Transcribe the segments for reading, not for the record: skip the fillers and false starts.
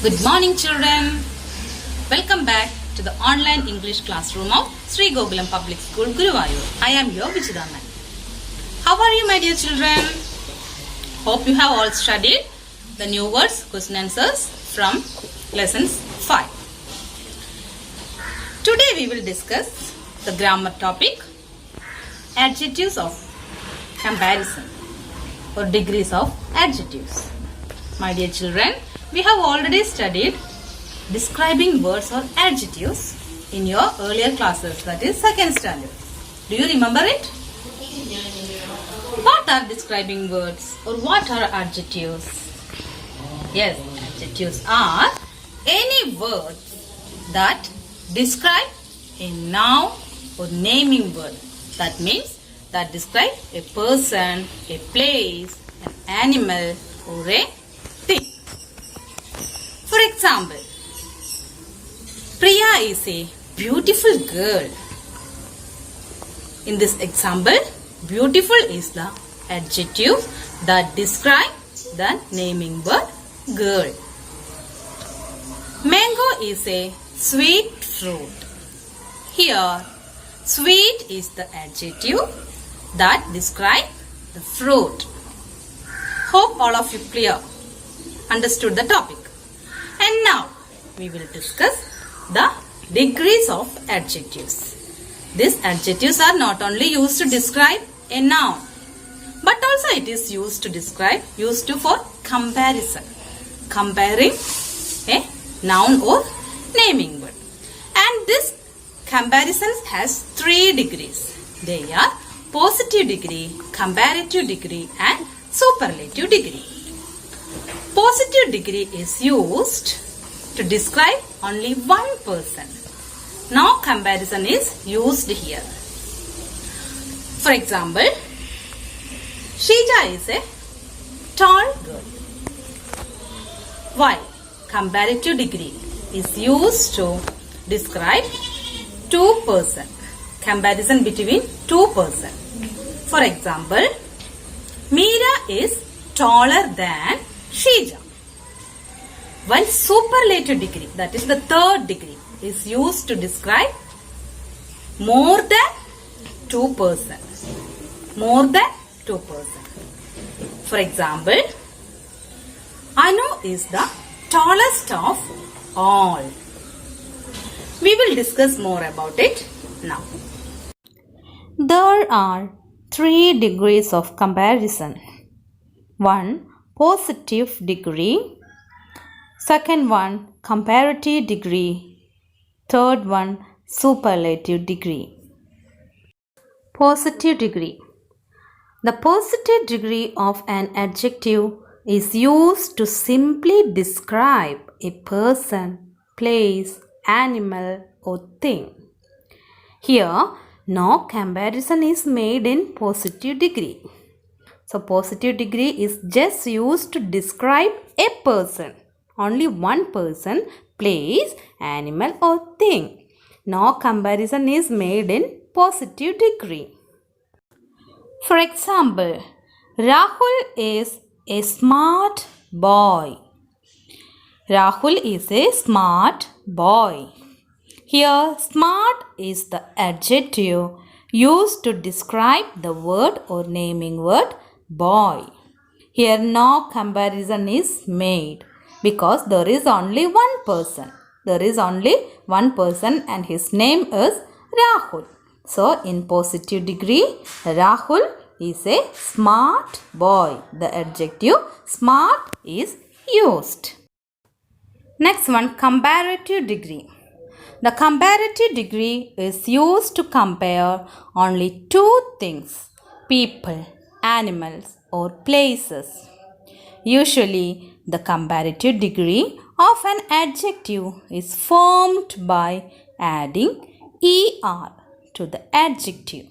Good morning, children. Welcome back to the online English classroom of Sri Gokulam Public School, Guruvayur. I am your Vichidaman. How are you, my dear children? Hope you have all studied the new words, question answers from lessons 5. Today we will discuss the grammar topic, adjectives of comparison or degrees of adjectives. My dear children, we have already studied describing words or adjectives in your earlier classes, that is second standard. Do you remember it? What are describing words or what are adjectives? Yes, adjectives are any words that describe a noun or naming word. That means that describe a person, a place, an animal or a thing. For example, Priya is a beautiful girl. In this example, beautiful is the adjective that describes the naming word girl. Mango is a sweet fruit. Here, sweet is the adjective that describes the fruit. Hope all of you understood the topic. And now we will discuss the degrees of adjectives. These adjectives are not only used to describe a noun, but also it is used for comparison. Comparing a noun or naming word. And this comparison has 3 degrees. They are positive degree, comparative degree and superlative degree. Positive degree is used to describe only one person. No comparison is used here. For example, Shija is a tall girl. While comparative degree is used to describe 2 persons. Comparison between 2 persons. For example, Meera is taller than Shija. While superlative degree, that is the 3rd degree, is used to describe more than 2 persons. More than 2 persons. For example, Anu is the tallest of all. We will discuss more about it now. There are 3 degrees of comparison. 1. Positive degree. Second one, comparative degree. Third one, superlative degree. Positive degree. The positive degree of an adjective is used to simply describe a person, place, animal or thing. Here, no comparison is made in positive degree. So, positive degree is just used to describe a person. Only one person, place, animal or thing. No comparison is made in positive degree. For example, Rahul is a smart boy. Rahul is a smart boy. Here, smart is the adjective used to describe the word or naming word boy. Here, no comparison is made because there is only one person. There is only one person and his name is Rahul. So, in positive degree, Rahul is a smart boy. The adjective smart is used. Next one, comparative degree. The comparative degree is used to compare only 2 things, people, animals or places. Usually, the comparative degree of an adjective is formed by adding er to the adjective.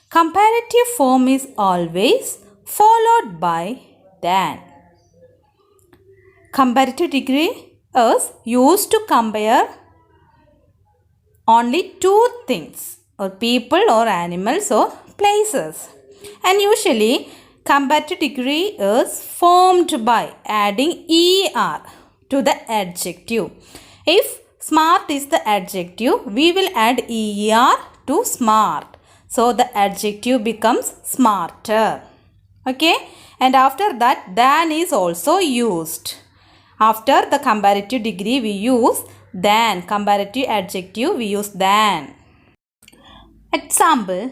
Comparative form is always followed by than. Comparative degree is used to compare only 2 things or people or animals or places. And usually comparative degree is formed by adding er to the adjective. If smart is the adjective, we will add er to smart. So the adjective becomes smarter. Okay, and after that than is also used. After the comparative degree we use than. Comparative adjective we use than. Example,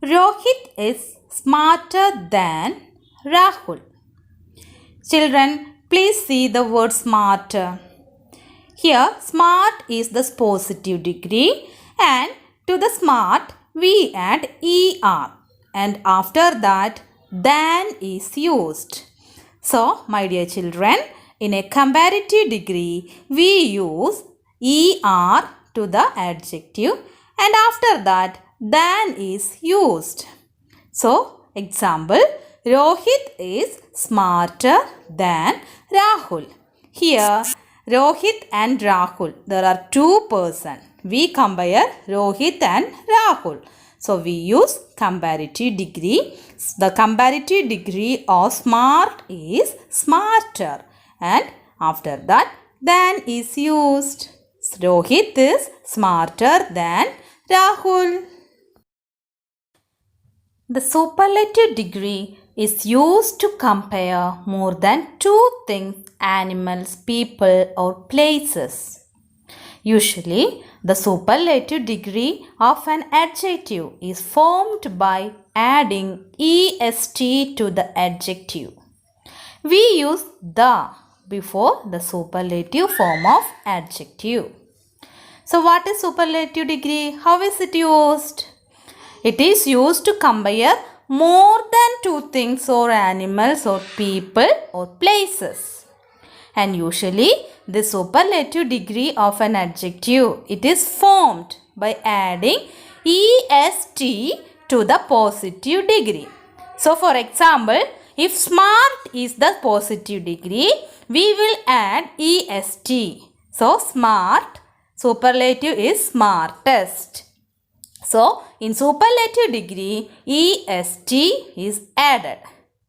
Rohit is smarter than Rahul. Children, please see the word smarter. Here smart is the positive degree and to the smart we add er and after that than is used. So, my dear children, in a comparative degree we use er to the adjective and after that than is used. So, example, Rohit is smarter than Rahul. Here, Rohit and Rahul, there are two persons. We compare Rohit and Rahul. So, we use comparative degree. The comparative degree of smart is smarter. And after that, than is used. Rohit is smarter than Rahul. The superlative degree is used to compare more than two things, animals, people, or places. Usually, the superlative degree of an adjective is formed by adding est to the adjective. We use the before the superlative form of adjective. So, what is superlative degree? How is it used? It is used to compare more than two things or animals or people or places. And usually the superlative degree of an adjective, it is formed by adding est to the positive degree. So for example, if smart is the positive degree, we will add est. So smart, superlative is smartest. So, in superlative degree, est is added.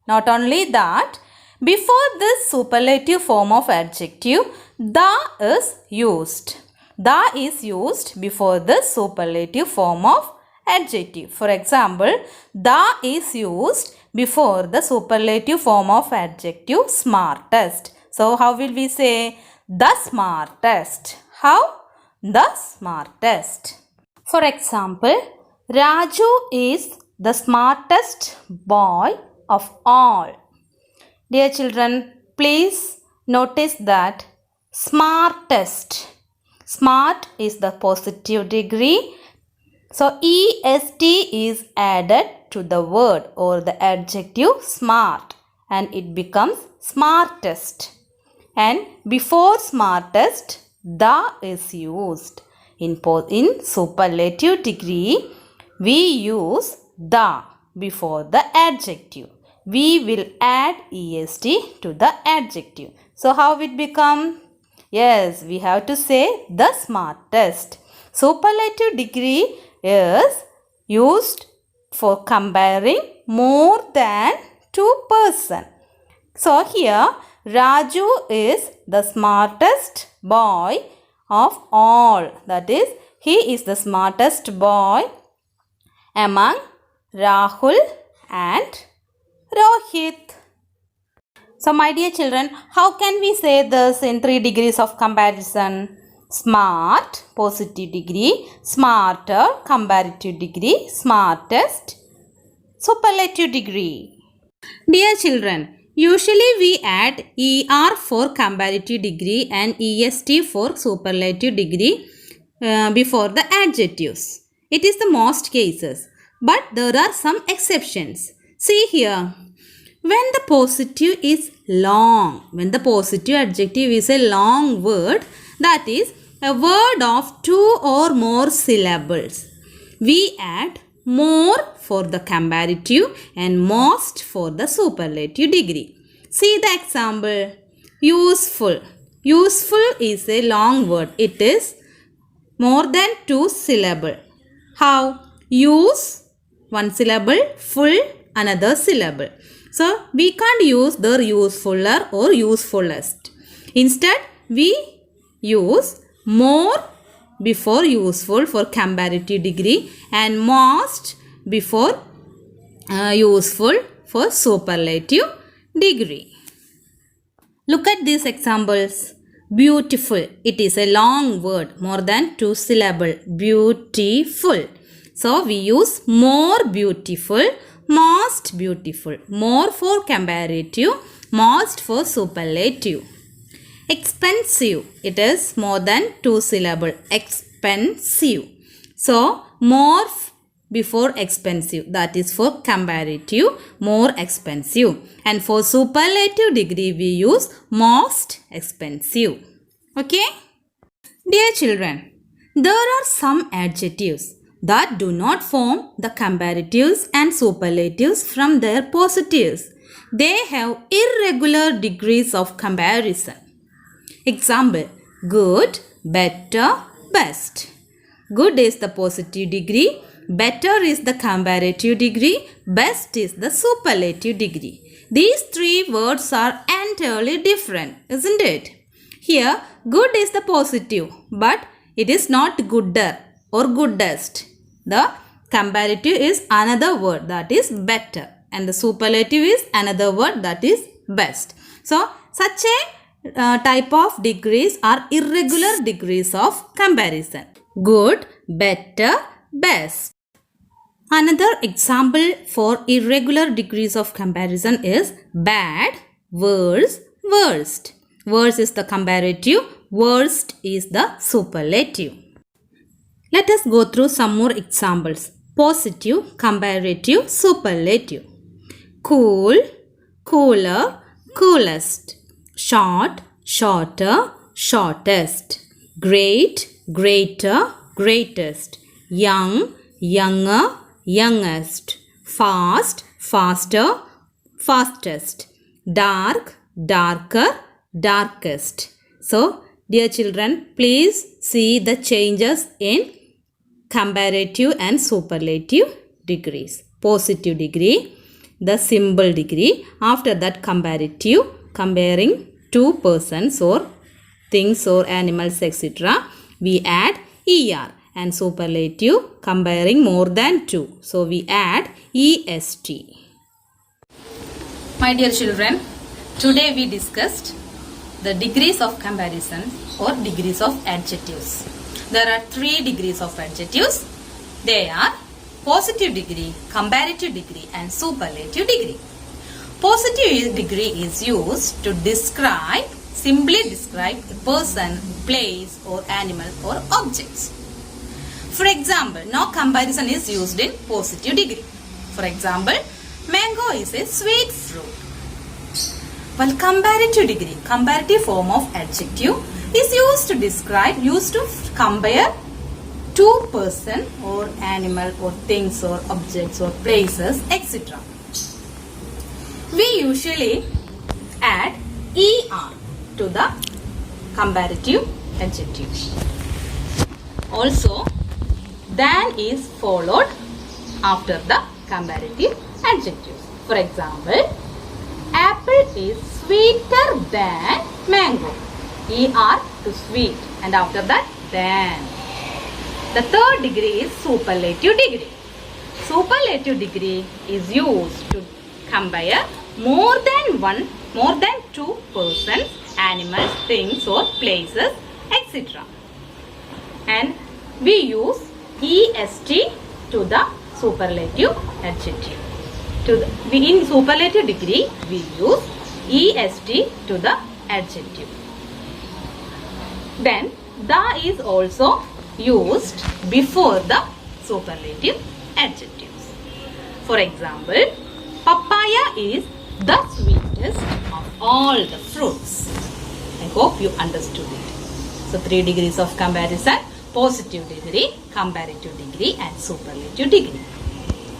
Not only that, before this superlative form of adjective, the is used. The is used before the superlative form of adjective. For example, the is used before the superlative form of adjective smartest. So, how will we say the smartest? How? The smartest. For example, Raju is the smartest boy of all. Dear children, please notice that smartest. Smart is the positive degree. So, est is added to the word or the adjective smart and it becomes smartest. And before smartest, the is used. In superlative degree, we use the before the adjective. We will add est to the adjective. So, how it become? Yes, we have to say the smartest. Superlative degree is used for comparing more than two persons. So, here Raju is the smartest boy of all. That is, he is the smartest boy among Rahul and Rohit. So, my dear children, how can we say this in 3 degrees of comparison? Smart, positive degree, smarter, comparative degree, smartest, superlative degree. Dear children, usually we add er for comparative degree and est for superlative degree before the adjectives. It is the most cases, but there are some exceptions. See here, when the positive is long, when the positive adjective is a long word, that is a word of 2 or more syllables, we add more for the comparative and most for the superlative degree. See the example. Useful. Useful is a long word. It is more than 2 syllables. How? Use, 1 syllable, full, another syllable. So, we can't use the usefuller or usefulest. Instead, we use more before useful for comparative degree and most before useful for superlative degree. Look at these examples. Beautiful. It is a long word, more than 2 syllables. Beautiful. So we use more beautiful, most beautiful. More for comparative, most for superlative. Expensive. It is more than 2 syllables. Expensive. So more before expensive, that is for comparative, more expensive, and for superlative degree we use most expensive. Okay, dear children, there are some adjectives that do not form the comparatives and superlatives from their positives. They have irregular degrees of comparison. Example: good, better, best. Good is the positive degree, better is the comparative degree, best is the superlative degree. These three words are entirely different, isn't it? Here, good is the positive, but it is not gooder or goodest. The comparative is another word, that is better, and the superlative is another word, that is best. So, such a type of degrees are irregular degrees of comparison. Good, better, best. Another example for irregular degrees of comparison is bad, worse, worst. Worse is the comparative, worst is the superlative. Let us go through some more examples. Positive, comparative, superlative. Cool, cooler, coolest. Short, shorter, shortest. Great, greater, greatest. Young, younger, youngest. Fast, faster, fastest. Dark, darker, darkest. So, dear children, please see the changes in comparative and superlative degrees. Positive degree, the symbol degree. After that, comparative, comparing two persons or things or animals, etc. We add ER. And superlative, comparing more than two. So, we add EST. My dear children, today we discussed the degrees of comparison or degrees of adjectives. There are 3 degrees of adjectives. They are positive degree, comparative degree and superlative degree. Positive degree is used to simply describe a person, place or animal or objects. For example, no comparison is used in positive degree. For example, mango is a sweet fruit. While comparative degree, comparative form of adjective is used to compare two person or animal or things or objects or places, etc. We usually add ER to the comparative adjective. Also, than is followed after the comparative adjectives. For example, apple is sweeter than mango. ER to sweet and after that than. The third degree is superlative degree. Superlative degree is used to compare more than two persons, animals, things or places, etc. And we use EST to the superlative adjective. In superlative degree, we use EST to the adjective. Then, the is also used before the superlative adjectives. For example, papaya is the sweetest of all the fruits. I hope you understood it. So, 3 degrees of comparison: positive degree, comparative degree and superlative degree.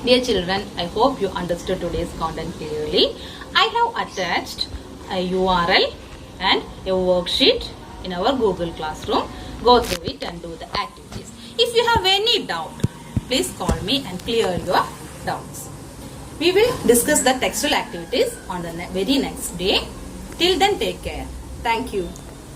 Dear children, I hope you understood today's content clearly. I have attached a URL and a worksheet in our Google Classroom. Go through it and do the activities. If you have any doubt, please call me and clear your doubts. We will discuss the textual activities on the very next day. Till then, take care. Thank you.